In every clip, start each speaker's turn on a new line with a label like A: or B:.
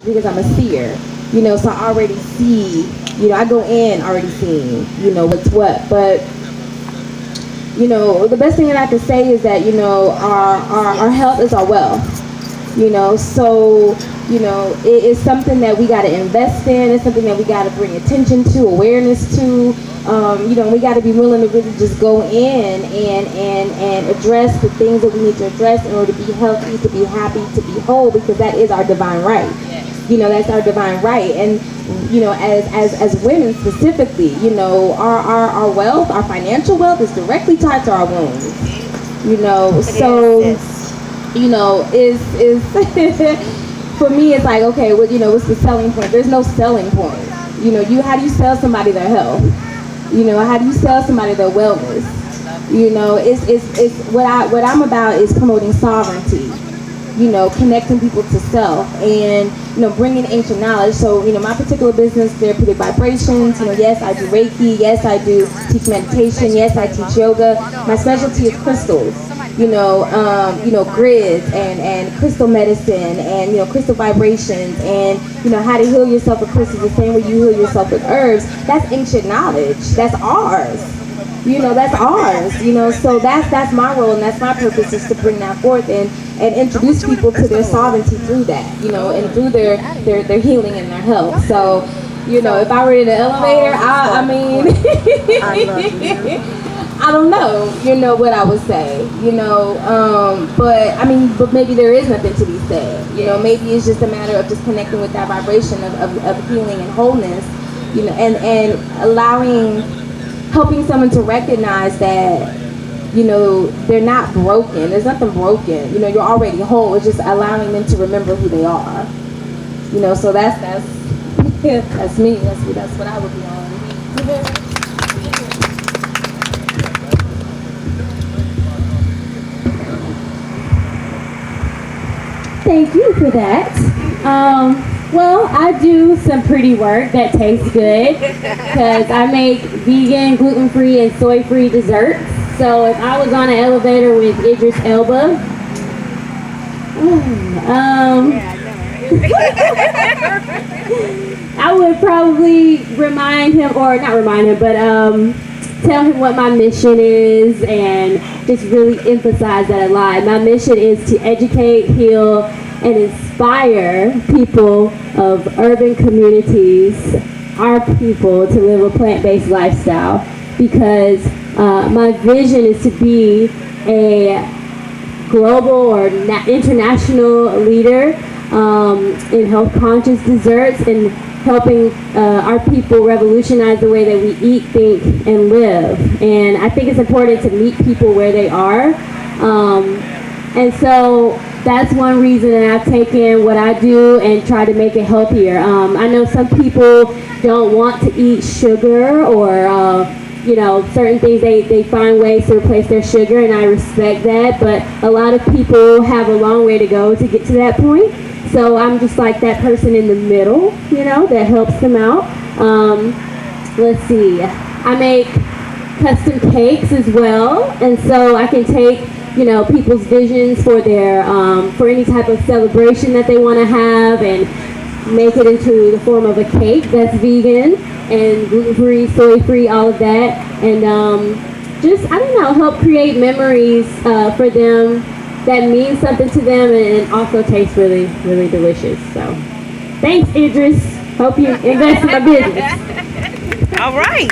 A: because I'm a seer, so I already see, I go in already seeing, what's what. But, the best thing that I can say is that, our health is our wealth, so, it is something that we got to invest in. It's something that we got to bring attention to, awareness to. We got to be willing to really just go in and address the things that we need to address in order to be healthy, to be happy, to be whole, because that is our divine right. That's our divine right. And, as women specifically, our wealth, our financial wealth is directly tied to our wombs, so, is for me, it's like, okay, well, what's the selling point? There's no selling point. How do you sell somebody their health? How do you sell somebody their wellness? It's what I'm about is promoting sovereignty. Connecting people to self and, bringing ancient knowledge. So, my particular business, Therapeutic Vibrations, yes, I do Reiki, yes, I do teach meditation, yes, I teach yoga. My specialty is crystals, grids and crystal medicine and, crystal vibrations and, how to heal yourself with crystals the same way you heal yourself with herbs. That's ancient knowledge. That's ours. That's ours, so that's my role and that's my purpose, is to bring that forth and introduce people to their sovereignty through that, and through their healing and their health. So, if I were in the elevator, I mean, I don't know, what I would say, but maybe there is nothing to be said, maybe it's just a matter of just connecting with that vibration of healing and wholeness, and helping someone to recognize that, they're not broken. There's nothing broken. You're already whole. It's just allowing them to remember who they are. So that's that's me. That's what I would be on.
B: Thank you for that. Well, I do some pretty work that tastes good because I make vegan, gluten-free, and soy-free desserts. So if I was on an elevator with Idris Elba, I would probably tell him what my mission is and just really emphasize that a lot. My mission is to educate, heal, and inspire people of urban communities, our people, to live a plant-based lifestyle, because my vision is to be a global or international leader in health-conscious desserts and helping our people revolutionize the way that we eat, think, and live. And I think it's important to meet people where they are. And so that's one reason that I've taken what I do and try to make it healthier. I know some people don't want to eat sugar or certain things, they find ways to replace their sugar, and I respect that, but a lot of people have a long way to go to get to that point. So I'm just like that person in the middle, that helps them out. Let's see, I make custom cakes as well, and so I can take people's visions for their for any type of celebration that they want to have and make it into the form of a cake that's vegan and gluten-free, soy-free, all of that, and just, I don't know, help create memories for them that mean something to them and also taste really, really delicious. So thanks, Idris. Hope you invest in my business.
C: All right.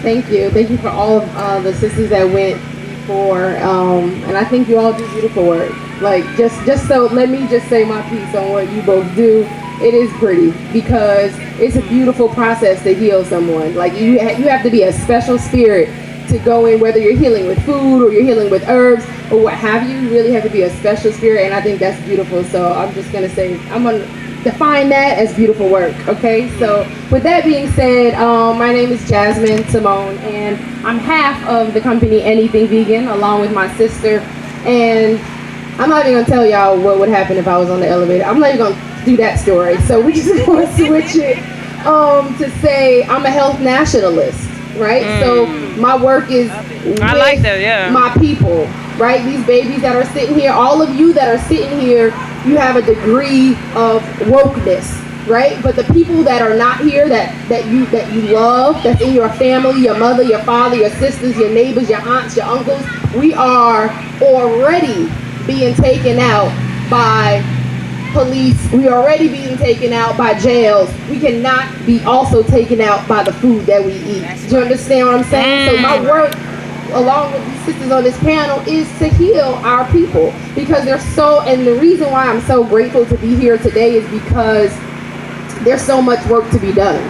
D: Thank you. Thank you for all of the sisters that went before. And I think you all do beautiful work. Like, just so, let me just say my piece on what you both do. It is pretty because it's a beautiful process to heal someone. Like, you have to be a special spirit to go in, whether you're healing with food or you're healing with herbs or what have you. You really have to be a special spirit, and I think that's beautiful. So I'm just going to say, I'm going to define that as beautiful work, okay? So with that being said, my name is Jasmine Simone, and I'm half of the company Anything Vegan, along with my sister. And I'm not even going to tell y'all what would happen if I was on the elevator. I'm not even going to do that story. So we just want to switch it to say I'm a health nationalist, right? So my work is with
C: I like that, yeah.
D: my people. right? These babies that are sitting here, all of you that are sitting here, you have a degree of wokeness, right? But the people that are not here, that you love, that's in your family, your mother, your father, your sisters, your neighbors, your aunts, your uncles, we are already being taken out by police. We are already being taken out by jails. We cannot be also taken out by the food that we eat. Do you understand what I'm saying? So my work, along with the sisters on this panel, is to heal our people, because they're so, and the reason why I'm so grateful to be here today is because there's so much work to be done.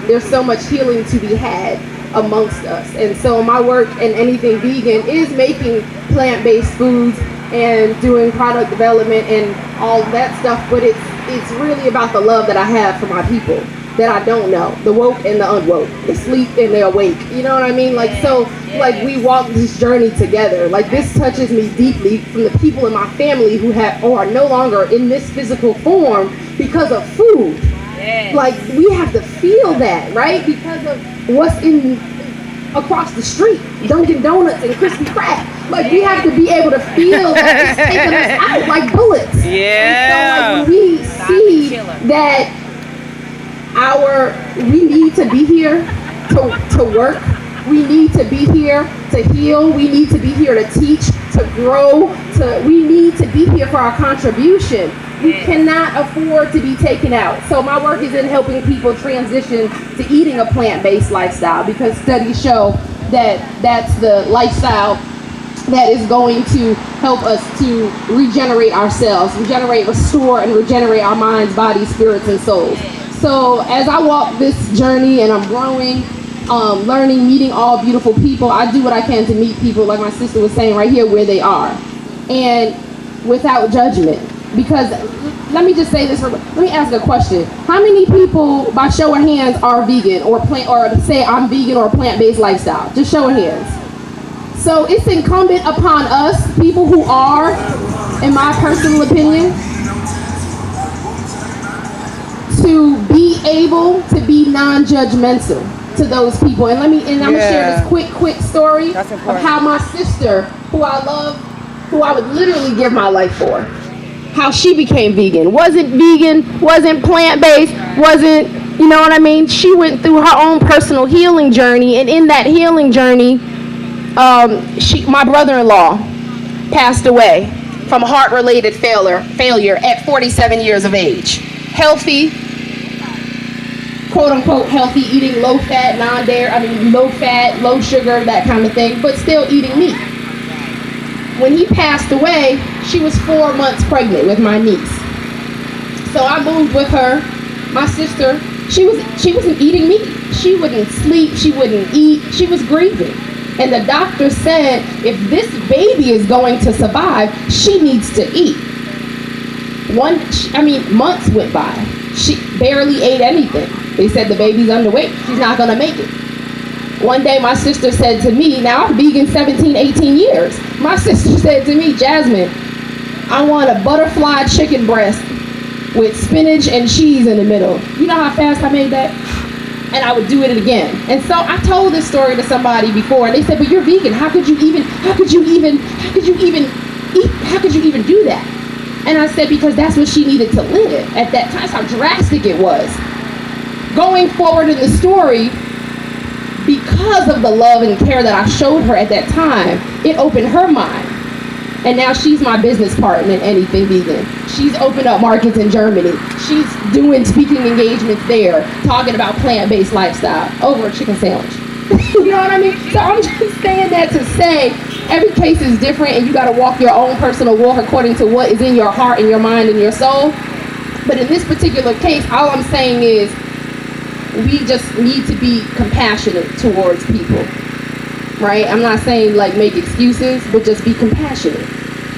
D: There's so much healing to be had amongst us. And so my work in Anything Vegan is making plant-based foods and doing product development and all that stuff, but it's really about the love that I have for my people that I don't know, the woke and the unwoke, the sleep and the awake, you know what I mean? Like, so, like, we walk this journey together. Like, this touches me deeply from the people in my family who are no longer in this physical form because of food. Like, we have to feel that, right? Because of what's across the street, Dunkin' Donuts and Krispy Kreme. Like, we have to be able to feel that it's taking us out like bullets.
C: Yeah.
D: And so, like, when we see that we need to be here to work, we need to be here to heal, we need to be here to teach, to grow, we need to be here for our contribution. We cannot afford to be taken out. So my work is in helping people transition to eating a plant-based lifestyle, because studies show that that's the lifestyle that is going to help us to regenerate ourselves, restore, and regenerate our minds, bodies, spirits, and souls. So as I walk this journey and I'm growing, learning, meeting all beautiful people, I do what I can to meet people, like my sister was saying, right here where they are, and without judgment. Because let me just say this, let me ask a question. How many people, by show of hands, are vegan or say I'm vegan or plant-based lifestyle? Just show of hands. So it's incumbent upon us, people who are, in my personal opinion, to be able to be non-judgmental to those people. And I'm gonna share this quick story of how my sister, who I love, who I would literally give my life for, how she became vegan. Wasn't vegan, wasn't plant-based, wasn't, you know what I mean? She went through her own personal healing journey, and in that healing journey, my brother-in-law passed away from heart-related failure at 47 years of age. Healthy, quote-unquote healthy, eating low-fat, low-fat, low sugar, that kind of thing, but still eating meat. When he passed away, she was 4 months pregnant with my niece. So I moved with her. My sister, she wasn't eating meat. She wouldn't sleep, she wouldn't eat, she was grieving. And the doctor said, if this baby is going to survive, she needs to eat. Months went by. She barely ate anything. They said the baby's underweight, she's not gonna make it. One day my sister said to me, now I'm vegan 17, 18 years. My sister said to me, Jasmine, I want a butterfly chicken breast with spinach and cheese in the middle. You know how fast I made that? And I would do it again. And so I told this story to somebody before, and they said, but you're vegan, how could you even do that? And I said, because that's what she needed to live at that time. That's how drastic it was. Going forward in the story, because of the love and care that I showed her at that time, it opened her mind. And now she's my business partner in Anything Vegan. She's opened up markets in Germany. She's doing speaking engagements there, talking about plant-based lifestyle over a chicken sandwich. You know what I mean? So I'm just saying that to say, every case is different, and you got to walk your own personal walk according to what is in your heart and your mind and your soul. But in this particular case, all I'm saying is, we just need to be compassionate towards people, right? I'm not saying like make excuses, but just be compassionate,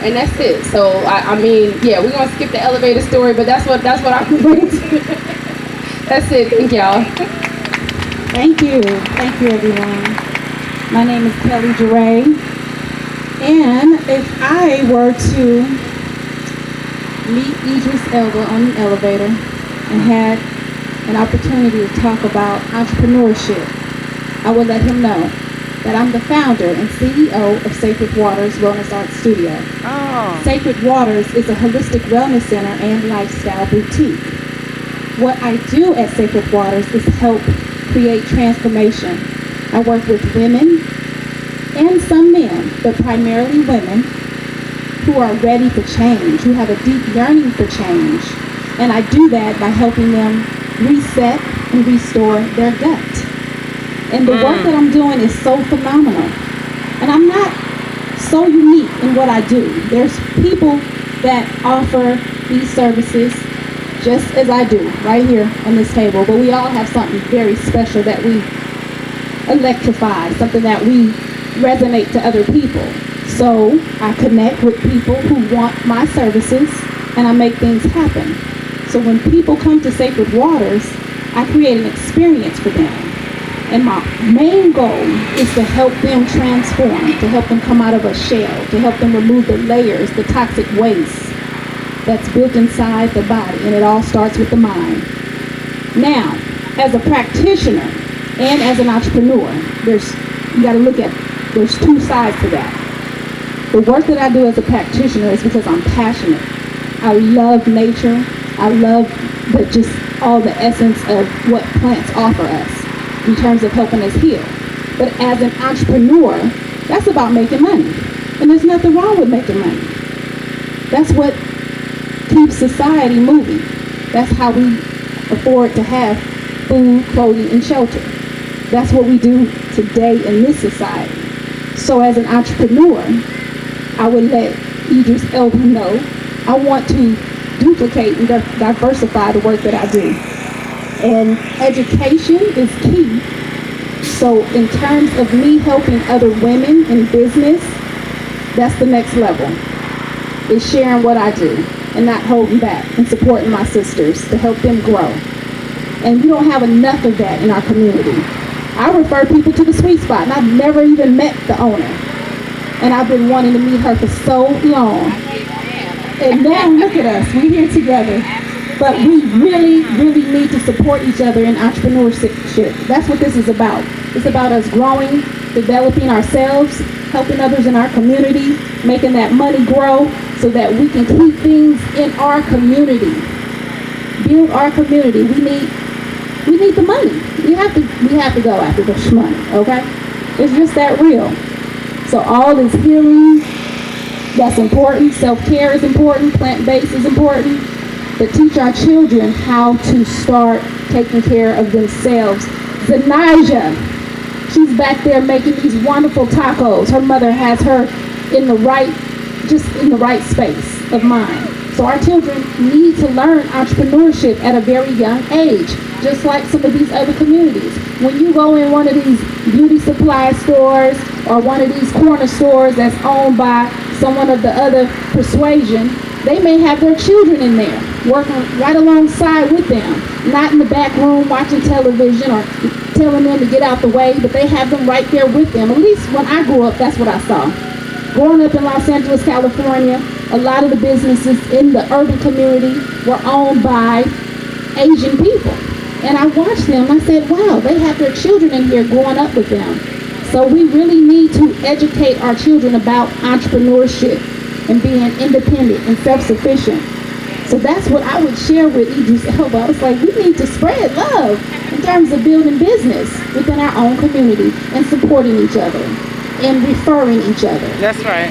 D: and that's it. So we're gonna skip the elevator story, but that's what I can bring to it. That's it. Thank y'all.
E: Thank you, everyone. My name is Kelly Jorae, and if I were to meet Idris Elba on the elevator and had an opportunity to talk about entrepreneurship, I would let him know that I'm the founder and CEO of Sacred Waters Wellness Art Studio.
C: Oh.
E: Sacred Waters is a holistic wellness center and lifestyle boutique. What I do at Sacred Waters is help create transformation. I work with women and some men, but primarily women, who are ready for change, who have a deep yearning for change. And I do that by helping them reset and restore their gut. And the work that I'm doing is so phenomenal. And I'm not so unique in what I do. There's people that offer these services just as I do, right here on this table. But we all have something very special that we electrify, something that we resonate to other people. So I connect with people who want my services, and I make things happen. So when people come to Sacred Waters, I create an experience for them. And my main goal is to help them transform, to help them come out of a shell, to help them remove the layers, the toxic waste that's built inside the body. And it all starts with the mind. Now, as a practitioner and as an entrepreneur, you got to look at, there's two sides to that. The work that I do as a practitioner is because I'm passionate. I love nature. I love just all the essence of what plants offer us in terms of helping us heal. But as an entrepreneur, that's about making money. And there's nothing wrong with making money. That's what keeps society moving. That's how we afford to have food, clothing, and shelter. That's what we do today in this society. So as an entrepreneur, I would let Idris Elba know I want to duplicate and diversify the work that I do. And education is key. So in terms of me helping other women in business, that's the next level. Is sharing what I do and not holding back and supporting my sisters to help them grow. And we don't have enough of that in our community. I refer people to the Sweet Spot, and I've never even met the owner. And I've been wanting to meet her for so long. And now look at us, we're here together. But we really, really need to support each other in entrepreneurship. That's what this is about. It's about us growing, developing ourselves, helping others in our community, making that money grow so that we can keep things in our community. Build our community. We need the money. We have to go after the money, okay? It's just that real. So all this healing, that's important. Self-care is important. Plant-based is important. But teach our children how to start taking care of themselves. Zanija, she's back there making these wonderful tacos. Her mother has her in the right space of mind. So our children need to learn entrepreneurship at a very young age, just like some of these other communities. When you go in one of these beauty supply stores or one of these corner stores that's owned by someone of the other persuasion, they may have their children in there, working right alongside with them, not in the back room watching television or telling them to get out the way, but they have them right there with them. At least when I grew up, that's what I saw. Growing up in Los Angeles, California, a lot of the businesses in the urban community were owned by Asian people. And I watched them, I said, wow, they have their children in here growing up with them. So we really need to educate our children about entrepreneurship and being independent and self-sufficient. So that's what I would share with Idris Elba. I was like, we need to spread love in terms of building business within our own community and supporting each other and referring each other.
C: That's right.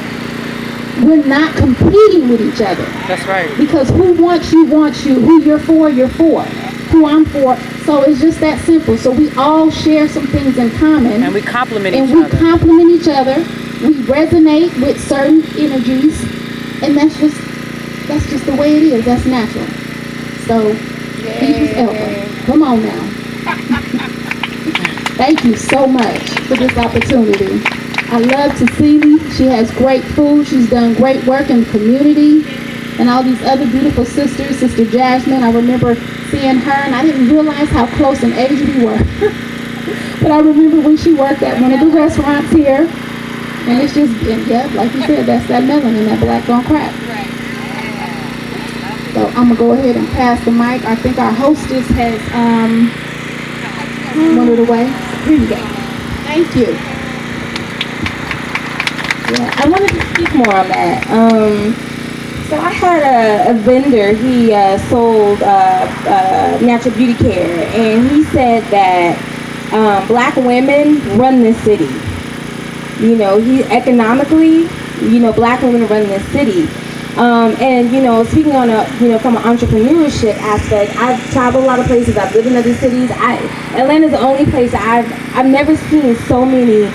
E: We're not competing with each other.
C: That's right.
E: Because who wants you, who you're for, who I'm for. So it's just that simple. So we all share some things in common.
C: And we complement
E: and
C: each
E: we
C: other.
E: complement each other. We resonate with certain energies. And that's just the way it is. That's natural. So, Idris Elba, come on now. Thank you so much for this opportunity. I love Tassili. She has great food. She's done great work in the community. And all these other beautiful sisters, Sister Jasmine, I remember seeing her, and I didn't realize how close in age we were. But I remember when she worked at one of the restaurants here, and it's just, yeah, like you said, that's that melanin, that black don't crack. So I'm gonna go ahead and pass the mic. I think our hostess has wandered away. Here you go. Thank you.
A: Yeah, I wanted to speak more on that. So I had a vendor, he sold natural beauty care, and he said that black women run this city. You know, economically, black women run this city. And speaking on from an entrepreneurship aspect, I've traveled a lot of places. I've lived in other cities. Atlanta's the only place that I've never seen so many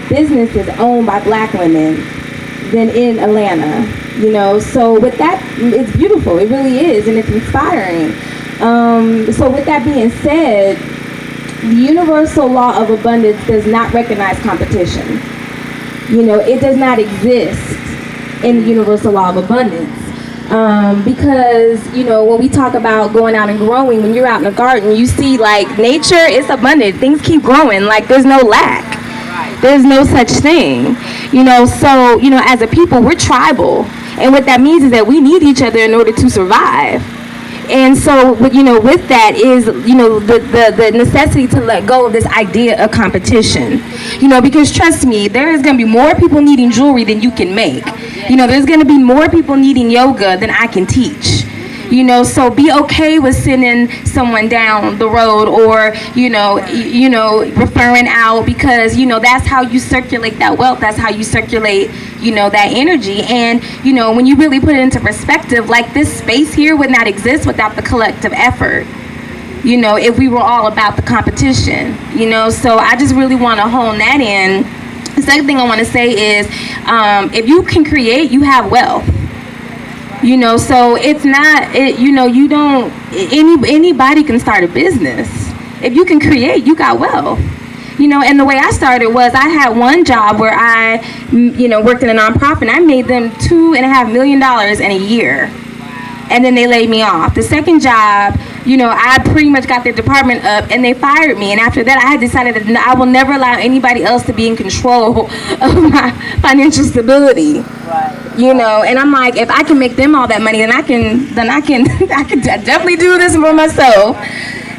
A: businesses owned by black women than in Atlanta. So with that, it's beautiful. It really is, and it's inspiring. So with that being said, the universal law of abundance does not recognize competition. It does not exist in the universal law of abundance. Because, when we talk about going out and growing, when you're out in the garden, you see like nature is abundant. Things keep growing. Like there's no lack. There's no such thing. So, as a people, we're tribal. And what that means is that we need each other in order to survive. And so, with that is, the necessity to let go of this idea of competition. Because trust me, there is going to be more people needing jewelry than you can make. There's going to be more people needing yoga than I can teach. So be okay with sending someone down the road or, referring out, because, that's how you circulate that wealth. That's how you circulate, that energy. And, when you really put it into perspective, like this space here would not exist without the collective effort, if we were all about the competition, So I just really want to hone that in. The second thing I want to say is, if you can create, you have wealth. So it's not, you don't, anybody can start a business. If you can create, you got wealth. And the way I started was I had one job where I, worked in a nonprofit, and I made them $2.5 million in a year. And then they laid me off. The second job, I pretty much got their department up and they fired me. And after that, I had decided that I will never allow anybody else to be in control of my financial stability. Right. And I'm like, if I can make them all that money, then I can definitely do this for myself.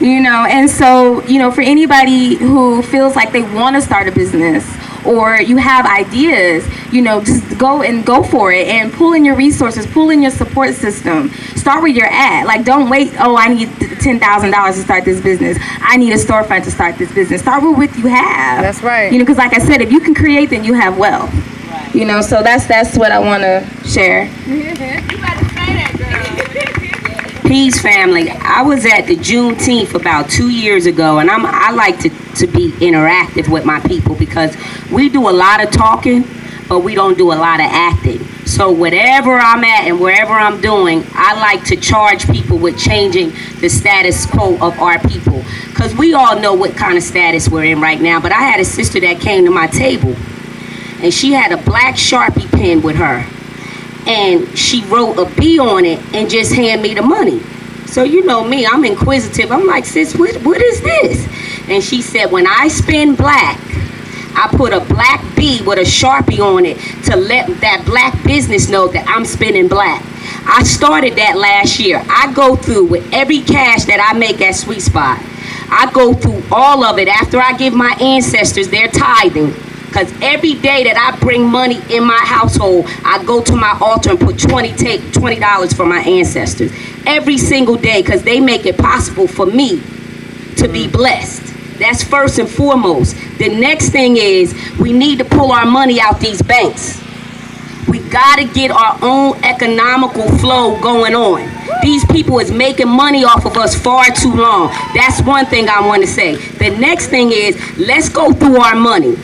A: And so, for anybody who feels like they want to start a business, or you have ideas, just go for it and pull in your resources, pull in your support system. Start where you're at. Like, don't wait, I need $10,000 to start this business. I need a storefront to start this business. Start with what you have.
D: That's right.
A: Because like I said, if you can create, then you have wealth. Right. So that's what I want to share.
D: You better say that, girl.
C: Peace, family. I was at the Juneteenth about 2 years ago, and I like to be interactive with my people, because we do a lot of talking, but we don't do a lot of acting. So whatever I'm at and wherever I'm doing, I like to charge people with changing the status quo of our people, because we all know what kind of status we're in right now. But I had a sister that came to my table, and she had a black Sharpie pen with her, and she wrote a B on it and just handed me the money. So you know me, I'm inquisitive. I'm like, sis, what is this? And she said, when I spend black, I put a black B with a Sharpie on it to let that black business know that I'm spending black. I started that last year. I go through with every cash that I make at Sweet Spot. I go through all of it after I give my ancestors their tithing. Because every day that I bring money in my household, I go to my altar and put $20 for my ancestors. Every single day, because they make it possible for me to be blessed. That's first and foremost. The next thing is, we need to pull our money out these banks. We gotta get our own economical flow going on. These people is making money off of us far too long. That's one thing I want to say. The next thing is, let's go through our money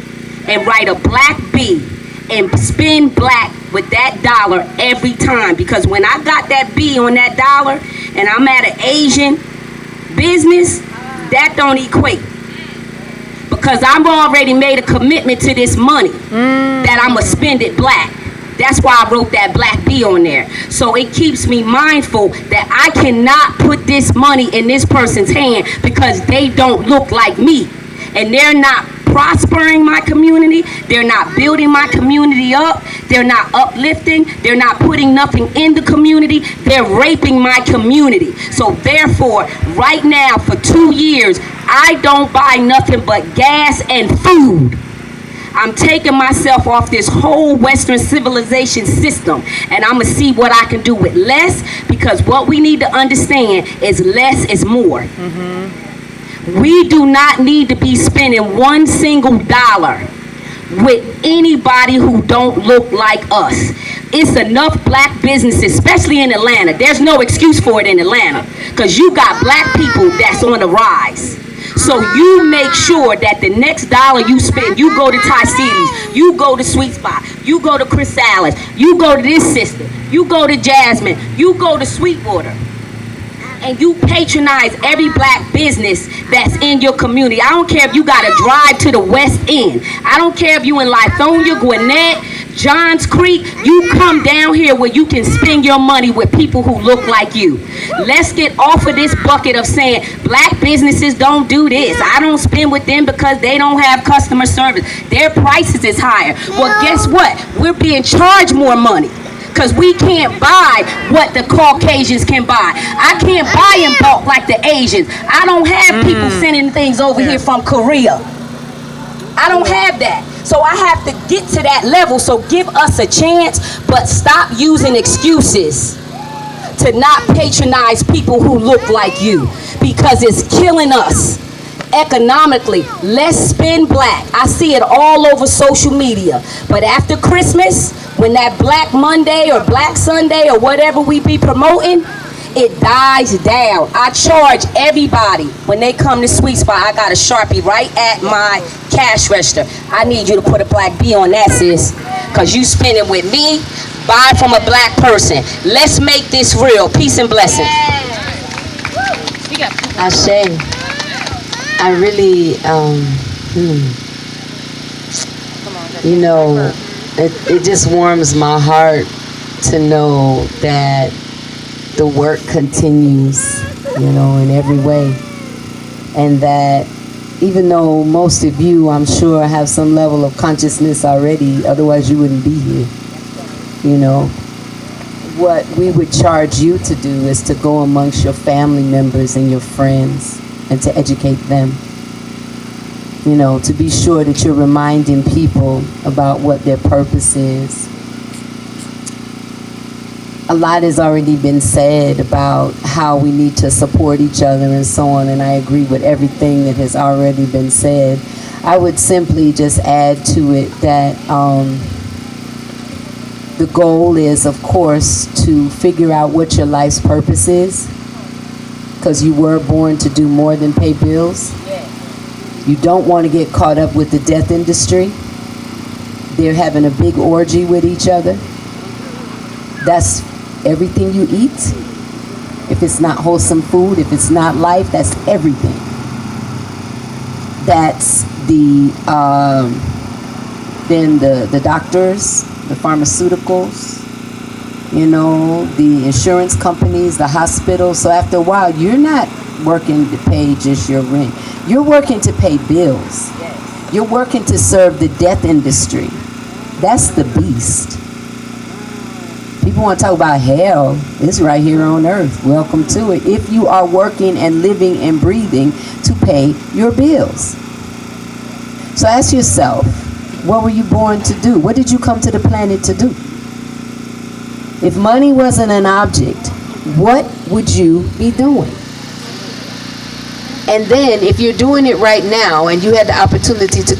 C: and write a black B and spend black with that dollar every time. Because when I got that B on that dollar and I'm at an Asian business, that don't equate. Because I've already made a commitment to this money that I'm going to spend it black. That's why I wrote that black B on there. So it keeps me mindful that I cannot put this money in this person's hand because they don't look like me. And they're not prospering my community. They're not building my community up. They're not uplifting. They're not putting nothing in the community. They're raping my community. So therefore, right now, for 2 years, I don't buy nothing but gas and food. I'm taking myself off this whole Western civilization system, and I'm gonna see what I can do with less, because what we need to understand is less is more. We do not need to be spending one single dollar with anybody who don't look like us. It's enough black businesses, especially in Atlanta. There's no excuse for it in Atlanta, because you got black people that's on the rise. So you make sure that the next dollar you spend, you go to Tassili's, you go to Sweet Spot, you go to Chrysalis, you go to this sister, you go to Jasmine, you go to Sweetwater, and you patronize every black business that's in your community. I don't care if you gotta drive to the West End. I don't care if you in Lithonia, Gwinnett, Johns Creek. You come down here where you can spend your money with people who look like you. Let's get off of this bucket of saying black businesses don't do this. I don't spend with them because they don't have customer service. Their prices is higher. Well, guess what? We're being charged more money, because we can't buy what the Caucasians can buy. I can't buy in bulk like the Asians. I don't have people sending things over here from Korea. I don't have that. So I have to get to that level. So give us a chance, but stop using excuses to not patronize people who look like you, because it's killing us economically. Let's spend black. I see it all over social media. But after Christmas, when that Black Monday or Black Sunday or whatever we be promoting, it dies down. I charge everybody when they come to Sweet Spot. I got a Sharpie right at my cash register. I need you to put a black B on that, sis, because you spending with me. Buy from a black person. Let's make this real. Peace and blessings.
F: Ashe. I really, you know, it just warms my heart to know that the work continues, you know, in every way. And that even though most of you, I'm sure, have some level of consciousness already, otherwise you wouldn't be here, you know. What we would charge you to do is to go amongst your family members and your friends and to educate them. You know, to be sure that you're reminding people about what their purpose is. A lot has already been said about how we need to support each other and so on, and I agree with everything that has already been said. I would simply just add to it that the goal is, of course, to figure out what your life's purpose is, because you were born to do more than pay bills. You don't want to get caught up with the death industry. They're having a big orgy with each other. That's everything you eat. If it's not wholesome food, if it's not life, that's everything. That's then the doctors, the pharmaceuticals, you know, the insurance companies, the hospitals. So after a while, you're not working to pay just your rent. You're working to pay bills. You're working to serve the death industry. That's the beast. People want to talk about hell. It's right here on earth. Welcome to it. If you are working and living and breathing to pay your bills. So ask yourself, what were you born to do? What did you come to the planet to do? If money wasn't an object, what would you be doing? And then if you're doing it right now and you had the opportunity to